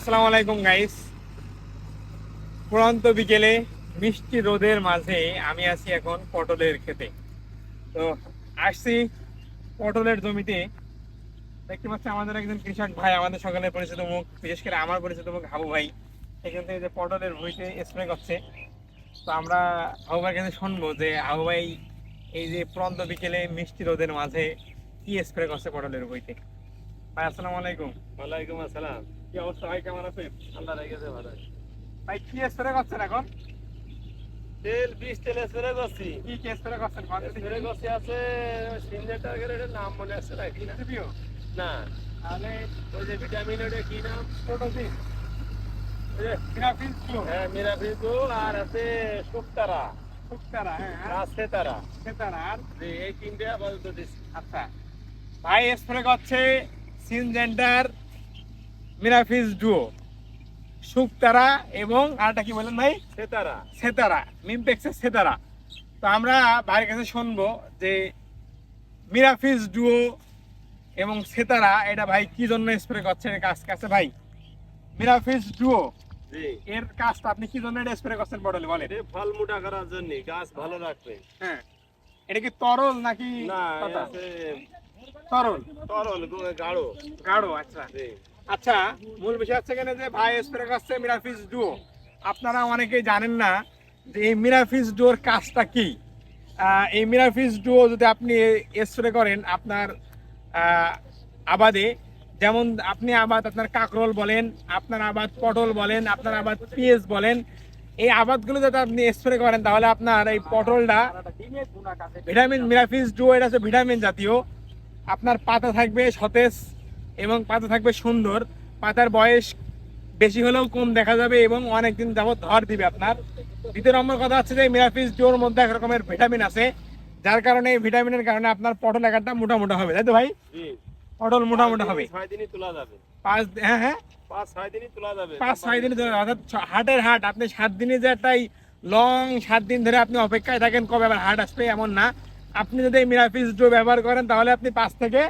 আসসালামু আলাইকুম গাইস। পুরন্ত বিকেলে মিষ্টি রোদের মাঝে আমি আছি এখন পটলের ক্ষেতে। তো আসছি পটলের জমিতে। দেখতে পাচ্ছি আমাদের একজন কৃষক ভাই, আমাদের সকলের পরিচিত মুখ, বিশেষ করে আমার পরিচিত মুখ হাবু ভাই এখান থেকে যে পটলের ভুঁইতে স্প্রে করছে। তো আমরা হাবু ভাইয়ের কাছে শুনবো যে হাবু ভাই এই যে পুরন্ত বিকেলে মিষ্টি রোদের মাঝে কি স্প্রে করছে পটলের ভুঁইতে। ভাই আসসালামু আলাইকুম। ওয়ালাইকুম আসসালাম। কি অবস্থা ভাই, কেমন আছেন? আল্লাহ রেখেছে ভালো। ভাই কি স্প্রে করছেন এখন? তেল স্প্রে করছি। কি কি স্প্রে করছেন? স্প্রে করছি আছে সিনজেন্টার এর নাম মনে আছে নাকি না? সিপিও না, তাহলে ওই যে ভিটামিন ওটা কি নাম? প্রোটোজিন, ওই যে গ্রাফিন ফ্লো, হ্যাঁ মিরাফিজু আর আছে শুকতারা, সুক্তারা, হ্যাঁ আর রাস্তেতারা। সেতারা আর যে এই তিনটে আপাতত দিচ্ছি। আচ্ছা ভাই স্প্রে করছে সিনজেন্টার, মিরাফিজ ডুও, সুক্তারা এবং আরটা কি বলেন ভাই? সেতারা। সেতারা, মিমপেক্সের সেতারা। তো আমরা ভাইয়ের কাছে শুনবো যে মিরাফিজ ডুও এবং সেতারা এটা ভাই কি জন্য স্প্রে করছেন কাজ কাছে ভাই? মিরাফিজ ডুও জি, এর কাজটা আপনি কি জন্য এটা স্প্রে করছেন পটলে বলেন? এটা ফল মোটা করার জন্য, গাছ ভালো রাখবে। হ্যাঁ, এটা কি তরল নাকি না, পাতা? আছে তরল, তরল গাঢ়। গাঢ়। আচ্ছা জি, আচ্ছা, মূল বিষয় হচ্ছে এখানে যে ভাই স্প্রে করছে মিরাফিজ ডুও। আপনারা অনেকেই জানেন না যে এই মিরাফিজ ডুওর কাজটা কি। এই মিরাফিজ ডুও যদি আপনি স্প্রে করেন আপনার আবাদে, যেমন আপনি আবাদ আপনার কাকরোল বলেন, আপনার আবাদ পটল বলেন, আপনার আবাদ পেঁয়াজ বলেন, এই আবাদগুলো যদি আপনি স্প্রে করেন তাহলে আপনার এই পটলটা ভিটামিন, মিরাফিজ ডুও এটা হচ্ছে ভিটামিন জাতীয়। আপনার পাতা থাকবে সতেজ এবং পাতা থাকবে সুন্দর। পাতার বয়স বেশি হলেও কম দেখা যাবে এবং অনেকদিন যাবত ধর দিবে আপনার। দ্বিতীয় নম্বর কথা হচ্ছে যে মিরাফিজ ডুওর মধ্যে এক রকমের ভিটামিন আছে, যার কারণে এই ভিটামিনের কারণে আপনার পটল একাটা মোটা মোটা হবে, তাই তো ভাই? জি। পটল মোটা মোটা হবে। 6 দিনই তোলা যাবে। হ্যাঁ হ্যাঁ, 5-6 দিনই তোলা যাবে। 5-6 দিন ধরে, অর্থাৎ হাটের হাট আপনি 7 দিনে যে একটাই লং 7 দিন ধরে আপনি অপেক্ষায় থাকেন কবে আবার হাট আসবে এমন না। আপনি যদি এই মিরাফিজ ডো ব্যবহার করেন তাহলে আপনি 5 থেকে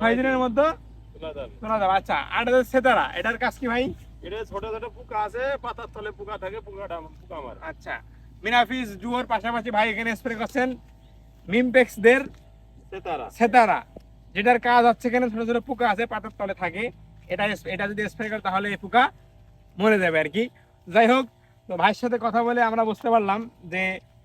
6 দিনের মধ্যে তোলা যাবে। তোলা যাবে। আচ্ছা, আর এটা হচ্ছে সেতারা, এটার কাজ কি ভাই? এটা ছোট ছোট পোকা আছে, পাতার তলে পোকা থাকে, পোকা মারে। আচ্ছা, মিনাফিজ ডুওর পাশাপাশি ভাই এখানে স্প্রে করছেন মিমপেক্স দের সেতারা। সেতারা, যেটার কাজ হচ্ছে এখানে ছোট ছোট পোকা আছে পাতার তলে থাকে, এটা যদি স্প্রে করে তাহলে এই পোকা মরে যাবে আর কি। যাই হোক, তো ভাইয়ের সাথে কথা বলে আমরা বুঝতে পারলাম যে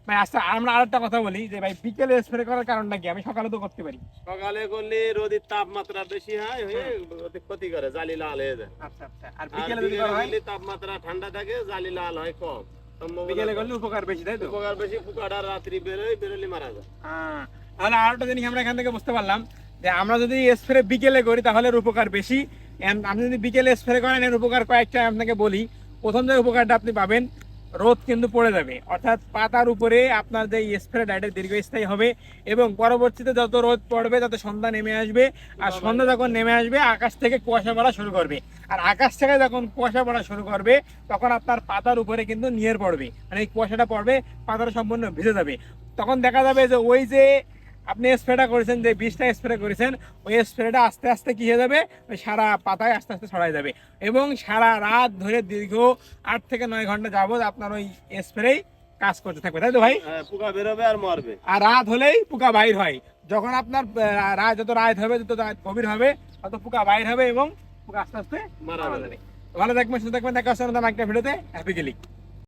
ভাই, আচ্ছা আমরা আরেকটা কথা বলি যে ভাই বিকেলে স্প্রে করার কারণটা কি? আমি সকালে তো করতে পারি। সকালে করলে রোদের তাপমাত্রা বেশি হয়, হয়ে ওদের ক্ষতি করে, জালি লাল হয়ে যায়। আচ্ছা আচ্ছা, আর আর বিকেলে যদি বিকেলে করা হয়? করলে তাপমাত্রা ঠান্ডা থাকে, জালি লাল হয় কম। বিকেলে করলে উপকার বেশি, তাই তো? উপকার বেশি, পোকাটা রাত্রি বেরোলে মারা যায়। তাহলে আরেকটা জিনিস আমরা এখান থেকে বুঝতে পারলাম যে আমরা যদি স্প্রে বিকেলে করি তাহলে এর উপকার বেশি। And আপনি যদি বিকেলে স্প্রে করেন এর উপকার কয়েকটা আপনাকে বলি। প্রথম যে উপকারটা আপনি পাবেন, রোদ কিন্তু পড়ে যাবে, অর্থাৎ পাতার উপরে আপনার যে স্প্রে ডাইরেক্ট দীর্ঘস্থায়ী হবে এবং পরবর্তীতে যত রোদ পড়বে তত সন্ধ্যা নেমে আসবে। আর সন্ধ্যা যখন নেমে আসবে আকাশ থেকে কুয়াশা পড়া শুরু করবে। আর আকাশ থেকে যখন কুয়াশা পড়া শুরু করবে তখন আপনার পাতার উপরে কিন্তু নিয়ের পড়বে, মানে এই কুয়াশাটা পড়বে, পাতাটা সম্পূর্ণ ভিজে যাবে। তখন দেখা যাবে যে ওই যে আপনি স্প্রেটা করেছেন, যে বিষটা স্প্রে করেছেন, ওই স্প্রেটা আস্তে আস্তে কি হয়ে যাবে, ওই সারা পাতায় আস্তে আস্তে ছড়াই যাবে এবং সারা রাত ধরে দীর্ঘ 8 থেকে 9 ঘন্টা যাবত আপনার ওই স্প্রেই কাজ করতে থাকবে, তাই তো ভাই? হ্যাঁ, পোকা বেরোবে আর মরবে। আর রাত হলেই পোকা বাইর হয়। যখন আপনার রাত যত রাত হবে, যত রাত গভীর হবে, তত পোকা বাইর হবে এবং পোকা আস্তে আস্তে মারা মারা যাবে। যাবে। ভালো থাকবেন, সুস্থ থাকবেন, দেখা হচ্ছে আমাদের একটা ভিডিওতে। হ্যাপি গেলি।